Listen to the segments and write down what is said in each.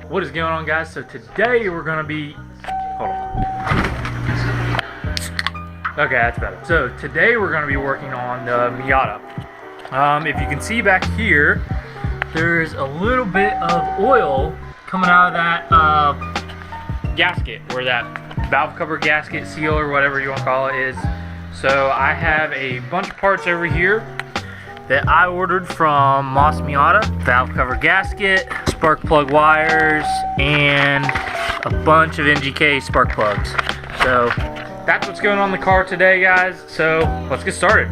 What is going on, guys? So today we're gonna be, hold on. Okay, that's better. So today we're gonna be working on the Miata. If you can see back here, there's a little bit of oil coming out of that gasket, where that valve cover gasket seal or whatever you want to call it is. So I have a bunch of parts over here that I ordered from Moss Miata. Valve cover gasket, spark plug wires, and a bunch of NGK spark plugs. So that's what's going on in the car today, guys. So let's get started.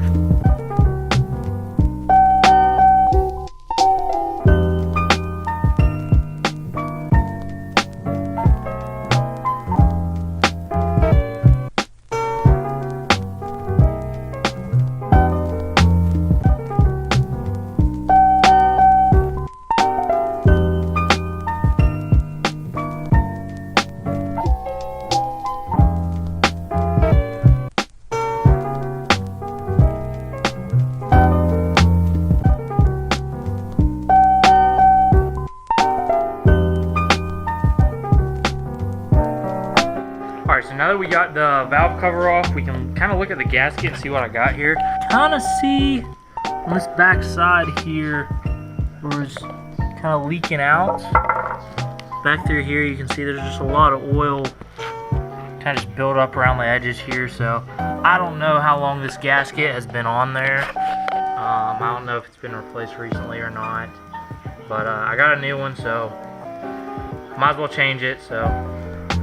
Alright, so now that we got the valve cover off, we can kind of look at the gasket and see what I got here. Kind of see on this back side here where it's kind of leaking out. Back through here you can see there's just a lot of oil kind of just built up around the edges here. So I don't know how long this gasket has been on there. I don't know if it's been replaced recently or not. But I got a new one, so might as well change it.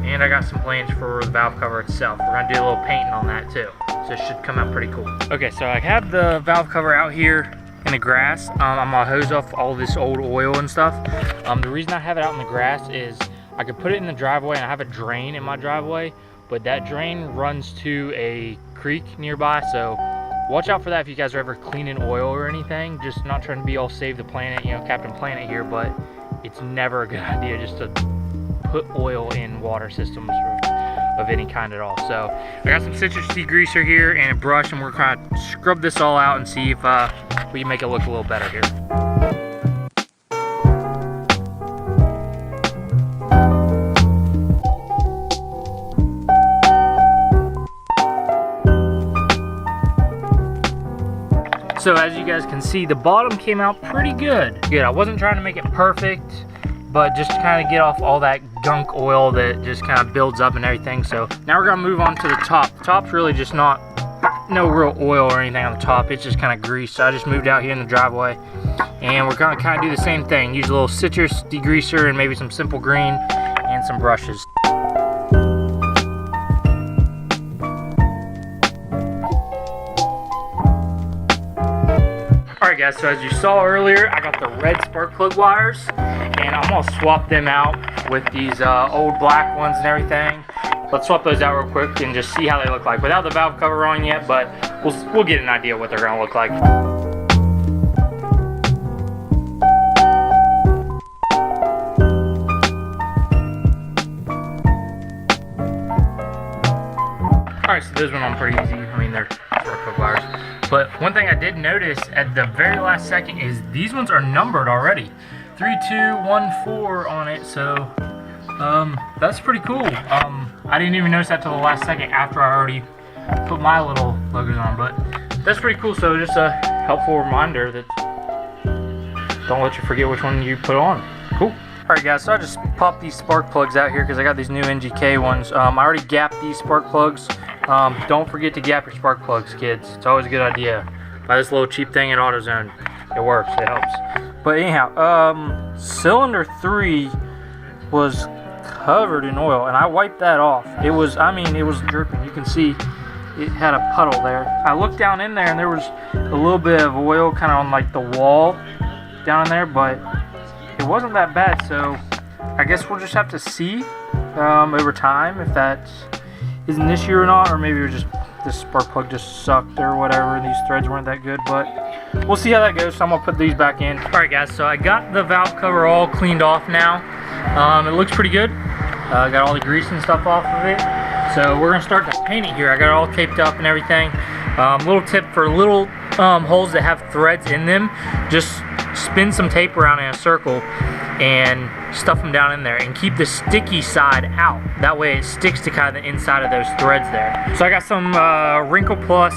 And I got some plans for the valve cover itself. We're gonna do a little painting on that too. So it should come out pretty cool. Okay, so I have the valve cover out here in the grass. I'm gonna hose off all this old oil and stuff. The reason I have it out in the grass is I could put it in the driveway, and I have a drain in my driveway, but that drain runs to a creek nearby. So watch out for that if you guys are ever cleaning oil or anything. Just not trying to be all save the planet, you know, Captain Planet here, but it's never a good idea just to put oil in water systems of any kind at all. So I got some citrus degreaser here and a brush, and we're gonna scrub this all out and see if we can make it look a little better here. So as you guys can see, the bottom came out pretty good. I wasn't trying to make it perfect, but just to kind of get off all that gunk oil that just kind of builds up and everything. So now we're gonna move on to the top. The top's really just no real oil or anything on the top. It's just kind of grease. So I just moved out here in the driveway, and we're gonna kind of do the same thing. Use a little citrus degreaser and maybe some simple green and some brushes. Alright guys, so as you saw earlier, I got the red spark plug wires, and I'm gonna swap them out with these old black ones and everything. Let's swap those out real quick and just see how they look like without the valve cover on yet, but we'll get an idea of what they're gonna look like. Alright, so those went on pretty easy. I mean, they're spark plug wires. But one thing I did notice at the very last second is these ones are numbered already. 3214 on it, so that's pretty cool. I didn't even notice that till the last second after I already put my little logos on, but that's pretty cool. So just a helpful reminder that don't let you forget which one you put on. Cool. Alright guys, so I just popped these spark plugs out here because I got these new NGK ones. I already gapped these spark plugs. Don't forget to gap your spark plugs, kids. It's always a good idea. Buy this little cheap thing at AutoZone. It works, it helps. But anyhow, cylinder 3 was covered in oil, and I wiped that off. It was dripping. You can see it had a puddle there. I looked down in there, and there was a little bit of oil kind of on like the wall down in there, but it wasn't that bad. So I guess we'll just have to see over time if that is an issue or not, or maybe it was just this spark plug just sucked or whatever, and these threads weren't that good, but we'll see how that goes. So I'm gonna put these back in. Alright guys, so I got the valve cover all cleaned off now. It looks pretty good. Got all the grease and stuff off of it. So we're gonna start to paint it here. I got it all taped up and everything. Little tip for little holes that have threads in them, just spin some tape around in a circle and stuff them down in there and keep the sticky side out. That way it sticks to kind of the inside of those threads there. So I got some Wrinkle Plus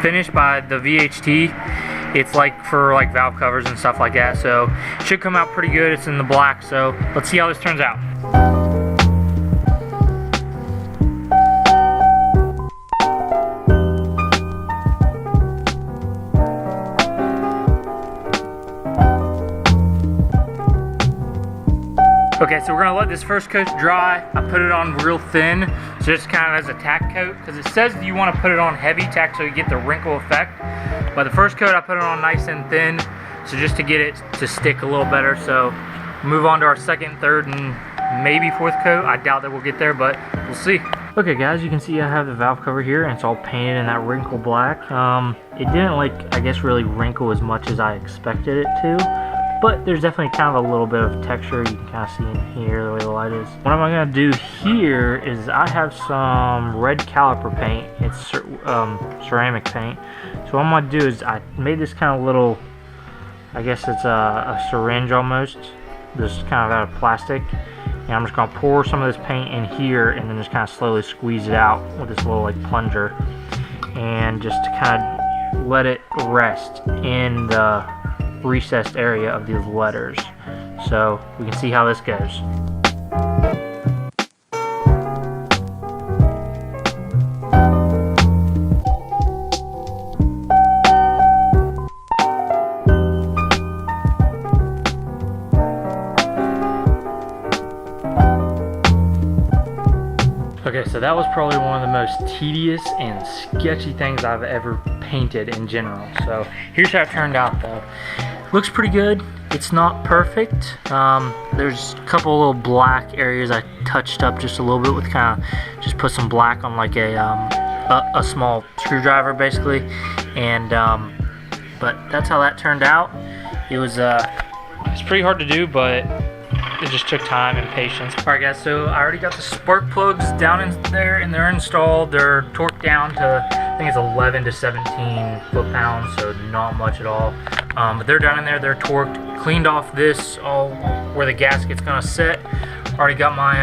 finish by the VHT. It's like for like valve covers and stuff like that, so it should come out pretty good. It's in the black, so let's see how this turns out. Okay, so we're gonna let this first coat dry. I put it on real thin, so just kind of as a tack coat, because it says you want to put it on heavy tack so you get the wrinkle effect. But the first coat I put it on nice and thin, so just to get it to stick a little better. So move on to our second, third, and maybe fourth coat. I doubt that we'll get there, but we'll see. Okay guys, you can see I have the valve cover here, and it's all painted in that wrinkle black. It didn't I guess really wrinkle as much as I expected it to. But there's definitely kind of a little bit of texture you can kind of see in here the way the light is. What I'm going to do here is I have some red caliper paint. It's ceramic paint. So what I'm going to do is I made this kind of little, I guess it's a syringe almost. This is kind of out of plastic. And I'm just going to pour some of this paint in here and then just kind of slowly squeeze it out with this little like plunger. And just to kind of let it rest in the recessed area of these letters, so we can see how this goes. Okay, so that was probably one of the most tedious and sketchy things I've ever painted in general. So here's how it turned out though. Looks pretty good. It's not perfect. There's a couple little black areas I touched up just a little bit with kind of just put some black on like a small screwdriver basically, and but that's how that turned out. It was it's pretty hard to do, but it just took time and patience. Alright guys, so I already got the spark plugs down in there and they're installed. They're torqued down to, I think it's 11 to 17 foot-pounds, so not much at all. But they're down in there, they're torqued. Cleaned off this, all where the gasket's gonna sit. Already got my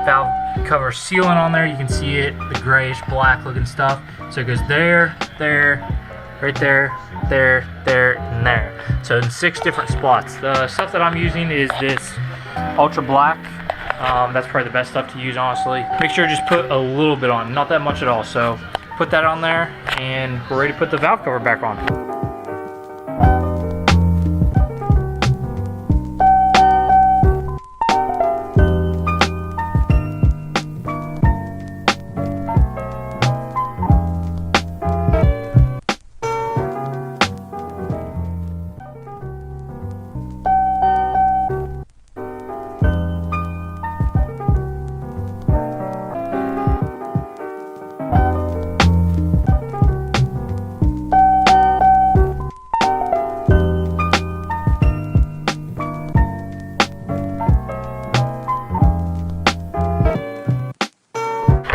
valve cover sealant on there. You can see it, the grayish black looking stuff. So it goes there, there, right there, there, there, and there. So in 6 different spots. The stuff that I'm using is this ultra black. That's probably the best stuff to use, honestly. Make sure to just put a little bit on, not that much at all. So put that on there, and we're ready to put the valve cover back on.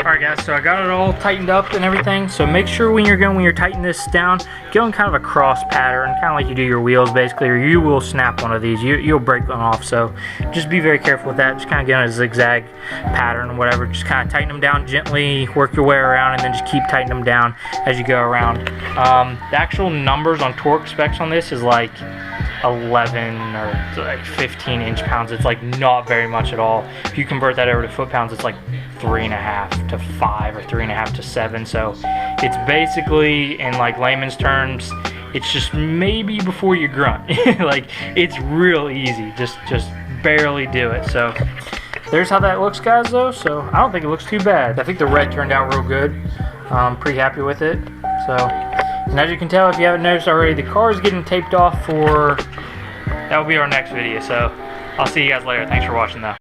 Alright guys, so I got it all tightened up and everything, so make sure when you're tightening this down, go in kind of a cross pattern, kind of like you do your wheels basically, or you will snap one of these, you'll break one off, so just be very careful with that. Just kind of get in a zigzag pattern or whatever, just kind of tighten them down gently, work your way around, and then just keep tightening them down as you go around. The actual numbers on torque specs on this is like 11 or like 15 inch-pounds. It's like not very much at all. If you convert that over to foot-pounds, it's like 3.5 to 5 or 3.5 to 7. So it's basically, in like layman's terms, it's just maybe before you grunt. Like, it's real easy. Just barely do it. So there's how that looks, guys, though. So I don't think it looks too bad. I think the red turned out real good. I'm pretty happy with it. So, and as you can tell, if you haven't noticed already, the car is getting taped off for, that will be our next video. So I'll see you guys later. Thanks for watching though.